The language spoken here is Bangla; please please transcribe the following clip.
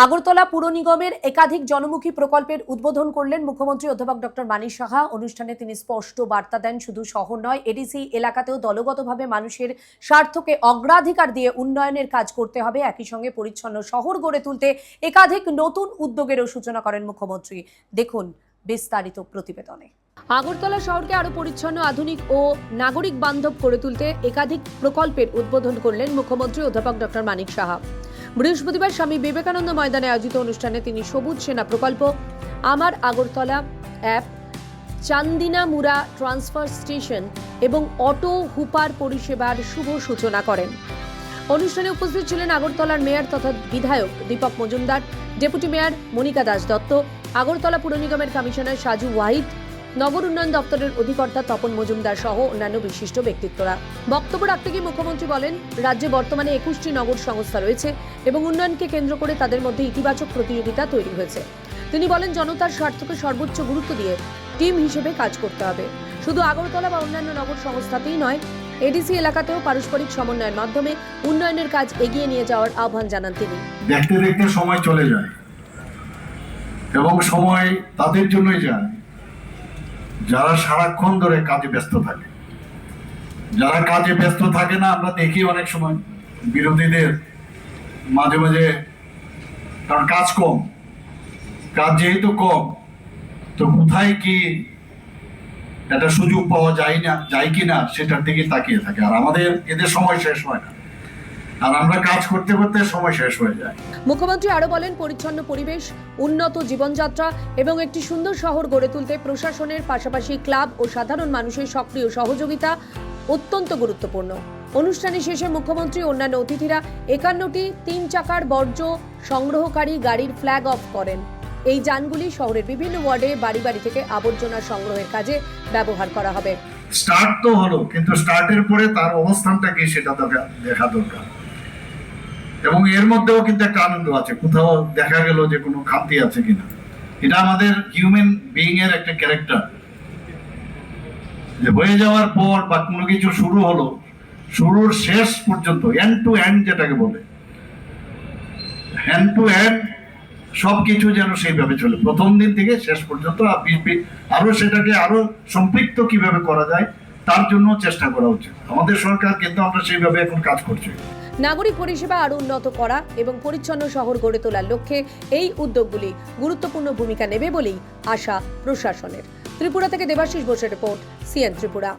আগরতলা পুর নিগমের একাধিক জনমুখী প্রকল্পের উদ্বোধন করলেন মুখ্যমন্ত্রী অধ্যাপক ডক্টর মানিক সাহা। অনুষ্ঠানে তিনি স্পষ্ট বার্তা দেন, শুধু শহর নয়, এডিসি এলাকাতেও দলগতভাবে মানুষের স্বার্থকে অগ্রাধিকার দিয়ে উন্নয়নের কাজ করতে হবে। একই সঙ্গে পরিচ্ছন্ন শহর গড়ে তুলতে একাধিক নতুন উদ্যোগেরও সূচনা করেন মুখ্যমন্ত্রী। দেখুন বিস্তারিত প্রতিবেদনে। আগরতলা শহরকে আরো পরিচ্ছন্ন, আধুনিক ও নাগরিক বান্ধব করে তুলতে একাধিক প্রকল্পের উদ্বোধন করলেন মুখ্যমন্ত্রী অধ্যাপক ডক্টর মানিক সাহা। বৃহস্পতিবার স্বামী বিবেকানন্দ ময়দানে আয়োজিত অনুষ্ঠানে তিনি সবুজ সেনা প্রকল্প, আমার Agartala app, Chandinamura transfer station এবং অটো হুপার পরিষেবার শুভ সূচনা করেন। অনুষ্ঠানে উপস্থিত ছিলেন আগরতলার মেয়র তথা বিধায়ক দীপক মজুমদার, ডেপুটি মেয়র মনিকা দাস দত্ত, আগরতলা পুর নিগমের কমিশনার সাজু ওয়াহিদ, নগর উন্নয়ন দপ্তরের অধিকর্তা তপন মজুমদার সহ অন্যান্য বিশিষ্ট ব্যক্তিত্বরা। বক্তব্য রাখতে গিয়ে মুখ্যমন্ত্রী বলেন, রাজ্যে বর্তমানে 21টি নগর সংস্থা রয়েছে এবং উন্নয়নকে কেন্দ্র করে তাদের মধ্যে ইতিবাচক প্রতিযোগিতা তৈরি হয়েছে। তিনি বলেন, জনতার স্বার্থকে সর্বোচ্চ গুরুত্ব দিয়ে টিম হিসেবে কাজ করতে হবে। শুধু আগরতলা বা অন্যান্য নগর সংস্থাতেই নয়, এডিসি এলাকাতেও পারস্পরিক সমন্বয়ের মাধ্যমে উন্নয়নের কাজ এগিয়ে নিয়ে যাওয়ার আহ্বান জানান তিনি। দেখতে দেখতে সময় চলে যায় এবং সময় তাদের জন্যই যায় যারা সারাক্ষণ ধরে কাজে ব্যস্ত থাকে। যারা কাজে ব্যস্ত থাকে না, আমরা দেখি অনেক সময় বিরোধীদের মাঝে মাঝে, কারণ কাজ কম, কাজ যেহেতু কম, তো কোথায় কি একটা সুযোগ পাওয়া যায় কিনা সেটার দিকে তাকিয়ে থাকে। আর আমাদের এদের সময় শেষ হয় না, আর আমরা কাজ করতে করতে সময় শেষ হয়ে যায়। মুখ্যমন্ত্রী আরো বলেন, পরিচ্ছন্ন পরিবেশ, উন্নত জীবনযাত্রা এবং একটি সুন্দর শহর গড়ে তুলতে প্রশাসনের পাশাপাশি ক্লাব ও সাধারণ মানুষের সক্রিয় সহযোগিতা অত্যন্ত গুরুত্বপূর্ণ। অনুষ্ঠানে শেষে মুখ্যমন্ত্রী অন্যান্য অতিথিরা 51টি 3 চাকার বর্জ্য সংগ্রহকারী গাড়ির ফ্ল্যাগ অফ করেন। এই যানগুলি শহরের বিভিন্ন ওয়ার্ডে বাড়ি বাড়ি থেকে আবর্জনা সংগ্রহের কাজে ব্যবহার করা হবে। স্টার্ট তো হলো, কিন্তু স্টার্টের পরে তার অবস্থানটা কি সেটা দেখা দরকার। এবং এর মধ্যেও কিন্তু একটা আনন্দ আছে, কোথাও দেখা গেল যে কোনো খামতি আছে কিনা। এটা আমাদের হিউম্যান বিইং এর একটা ক্যারেক্টার, যে হয়ে যাওয়ার পর বা কোনো কিছু শুরু হলো, শুরুর শেষ পর্যন্ত এন্ড টু এন্ড যেটাকে বলে, হ্যান্ড টু হ্যান্ড সবকিছু যেন সেইভাবে চলে, প্রথম দিন থেকে শেষ পর্যন্ত। আরো সেটাকে আরো সম্পৃক্ত কিভাবে করা যায় তার জন্য চেষ্টা করা উচিত আমাদের সরকার, কিন্তু আমরা সেইভাবে এখন কাজ করছি। নাগরিক পরিষেবা আরো উন্নত করা এবং পরিচ্ছন্ন শহর গড়ে তোলার লক্ষ্যে এই উদ্যোগগুলি গুরুত্বপূর্ণ ভূমিকা নেবে বলেই আশা প্রশাসনের। ত্রিপুরা থেকে দেবাশিস বোসের রিপোর্ট, সিএন ত্রিপুরা।